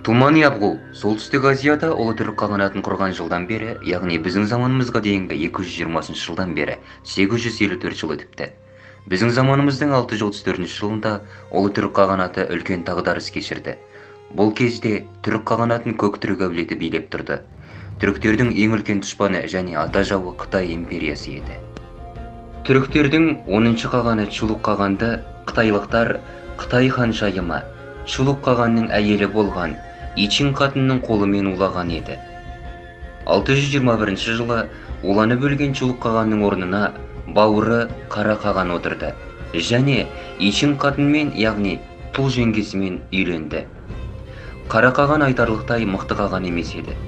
Туман Ябғу солтүстік Азияда ұлы түрік қағанатын құрған жылдан бері, яғни біздің заманымызға дейінгі 220 жылдан бері 854 жыл өтіпті. Біздің заманымыздың 634 жылында ұлы түрік қағанаты үлкен тағдарыс кешірді. Бұл кезде түрік қағанатын көк түрік әулеті билеп тұрды. Түріктердің ең үлкен дұшпаны және ата жауы Қытай империясы еді. Түріктердің 10-шы қағаны Чулук қағанды қытайлықтар Қытай ханшайымы Чулук қағанның әйелі болған Ичин қатынның қолымен улаған еді. 621 жылы уланы бөлген Чулук қағанның орнына бауыры Қара қаған отырды және Ичин қатынмен, яғни тұл жеңгесімен үйленді. Қара қаған айтарлықтай мықты қаған емес еді.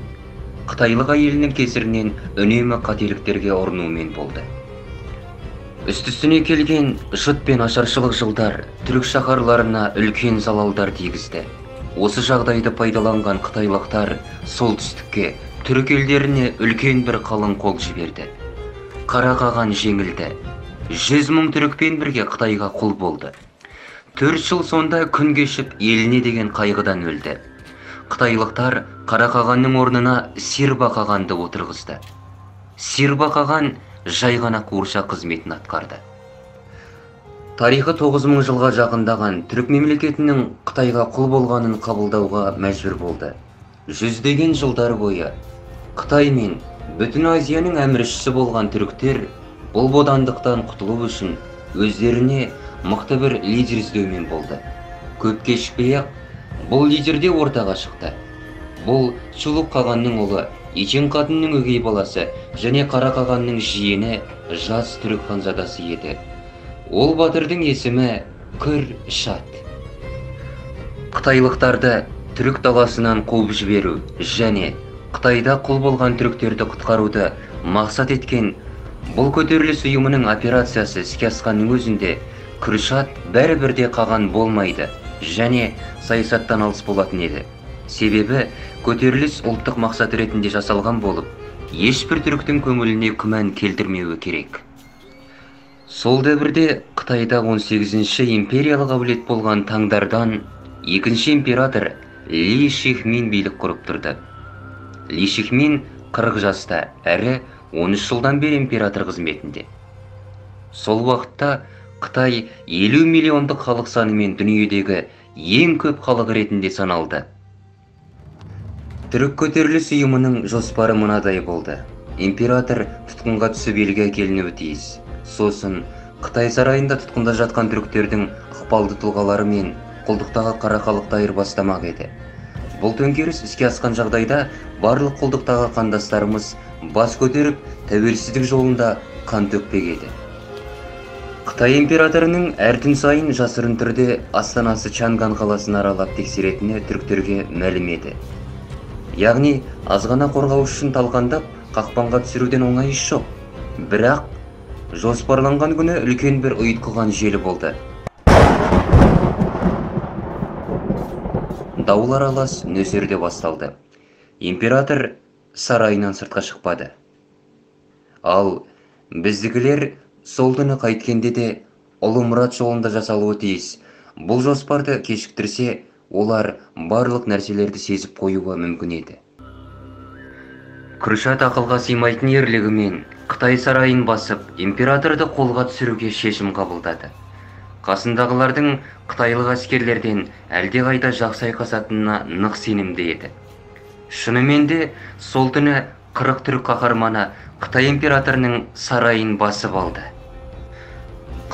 Қытайлық әйелінің кесірінен үнемі қателіктерге ұрынумен болды. Үсті-үстіне келген жұт пен ашаршылық жылдар түрік шаһарларына үлкен залалдар тигізді. Осы жағдайды пайдаланған қытайлықтар солтүстікке, түрік елдеріне үлкен бір қалың қол жіберді. Қара қаған жеңілді. 100 мың түрікпен бірге Қытайға құл болды. 4 жыл сонда күн кешіп еліне деген қайғыдан өлді. Қытайлықтар Қара қағанның орнына Сирба қағанды отырғызды. Сирба қаған жай ғана қуыршақ қызметін атқарды. Тарихы 9000 жылға жақындаған түрік мемлекетінің Қытайға құл болғанын қабылдауға мәжбүр болды. Жүздеген жылдар бойы Қытай мен бүтін Азияның әміршісі болған түріктер бұл бодандықтан құтылу үшін өздеріне мықты бір лидер іздеумен болды. Көп кешікпей-ақ бұл лидер де ортаға шықты. Бұл Чулук қағанның ұлы Ичин қатынның өгей баласы және Қара қағанның жиені жас түрік ханзадасы еді. Ол батырдың есімі Күр-шат. Қытайлықтарды түрік даласынан қуып жіберу және Қытайда құл болған түріктерді құтқаруды мақсат еткен бұл көтеріліс ұйымының операциясы іске асқанның өзінде Күр-шат бәрібірде қаған болмайды және саясаттан алыс болатын еді. Себебі көтеріліс ұлттық мақсат ретінде жасалған болып, ешбір түріктің көңіліне күмән келтірмеуі керек. Сол дәуірде Қытайда 18-ші империялық әулет болған таңдардан 2-ші император Ли Шихмин билік құрып тұрды. Ли Шихмин 40 жаста әрі 13 жылдан бері император қызметінде. Сол уақытта Қытай 50 миллиондық халық санымен дүниедегі ең көп халық ретінде саналды. Түрік көтеріліс ұйымының жоспары мынадай болды. Император тұтқынға түсіп елге әкелінуі тиіс. Сосын Қытай сарайында тұтқында жатқан түріктердің ықпалды тұлғалары мен құлдықтағы қара халықты айырбастамақ еді. Бұл төңкеріс іске асқан жағдайда барлық құлдықтағы қандастарымыз бас көтеріп тәуелсіздік жолында қан төкпек еді. Қытай императорының әр түн сайын жасырын түрде астанасы Чанган қаласын аралап тексеретіні түріктерге мәлім еді. Яғни азғана қорғау үшін талқандап қақпанға түсіруден оңай іс жоқ. Бірақ жоспарланған күні үлкен бір ұйытқыған желі болды. Дауыл аралас нөсерде басталды. Император сарайынан сыртқа шықпады. Ал біздігілер сол күні қайткенде де ұлы мұрат жолында жасалуы тиіс. Бұл жоспарды кешіктірсе, олар барлық нәрселерді сезіп қоюы мүмкін еді. Күр-шат ақылға сыймайтын ерлігімен Қытай сарайын басып, императорды қолға түсіруге шешім қабылдады. Қасындағылардың қытайлық әскерлерден әлдеқайда жақсы айқасатынына нық сенімді еді. Шынымен де сол түні 40 түрік қаһарманы Қытай императорының сарайын басып алды.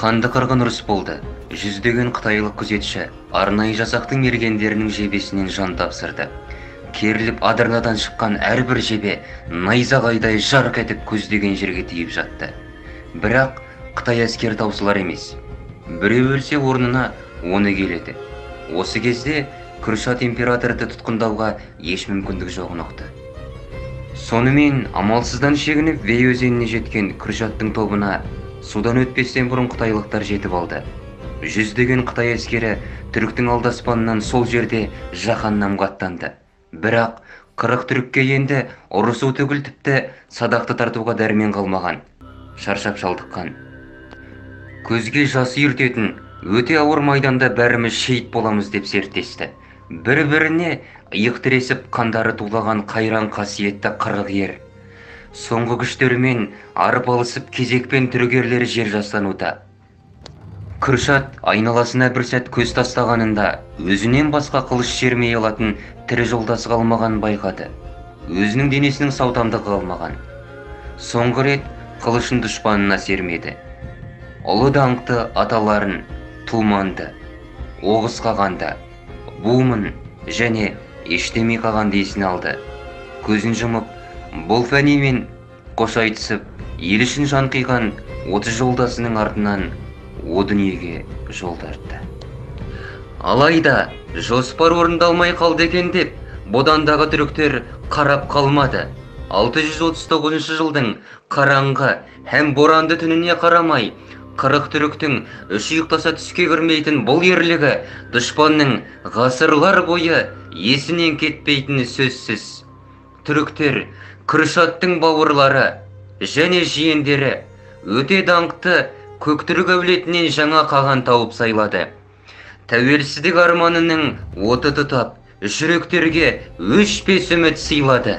Қанды қырғын ұрыс болды. Жүздеген қытайлық күзетші арнайы жасақтың мергендерінің жебесінен жан тапсырды. Керіліп адырнадан шыққан әрбір жебе найзағайдай жарқ етіп көздеген жерге тиіп жатты. Бірақ Қытай әскері таусылар емес. Біреу өлсе орнына оны келеді. Осы кезде Күр-шат императорды тұтқындауға еш мүмкіндік жоғын ұқты. Сонымен амалсыздан шегініп Вей өзеніне жеткен Күр-шаттың тобына судан өтпестен бұрын қытайлықтар жетіп алды. Жүздеген Қытай әскері түріктің алдаспанынан сол жерде жаһаннамға аттанды. Бірақ 40 түрікке енді ұрысу түгіл тіпті садақты тартуға дәрмен қалмаған. Шаршап шалдыққан. Көзге жас үйіртетін Өте ауыр майданда бәріміз шейіт боламыз деп серттесті. Бір-біріне иық тіресіп қандары тулаған қайран қасиетті қырық ер. Соңғы күштерімен арпалысып кезекпен түрігерлері жер жастануда. Күршат айналасына бір сәт көз тастағанында өзінен басқа қылыш шермей алатын тірі жолдасы қалмаған байқады. Өзінің денесінің саутамдығы қалмаған. Соңғы рет қылышын дұшпанына сермеді. Ұлы даңқты аталарын Туманды, Оғыз қағанды, Бумын және Ештемей қағанды есіне алды. Көзін жұмып, бұл фәнимен қош айтысып, ел үшін жан қиған 30 жолдасының артынан о дүниеге жол тартты. Алайда жоспар орындалмай қалды екен деп, бодандағы түріктер қарап қалмады. 639 жылдың қараңғы һәм боранды түніне қарамай, 40 түріктің үш ұйықтаса түске кірмейтін бұл ерлігі дұшпанның ғасырлар бойы есінен кетпейтіні сөзсіз. Түріктер Күршаттың бауырлары және жиендері өте даңқты Көктүрік әулетінен жаңа қаған тауып сайлады. Тәуелсіздік арманының оты тұтап, жүректерге өшпес үміт сыйлады.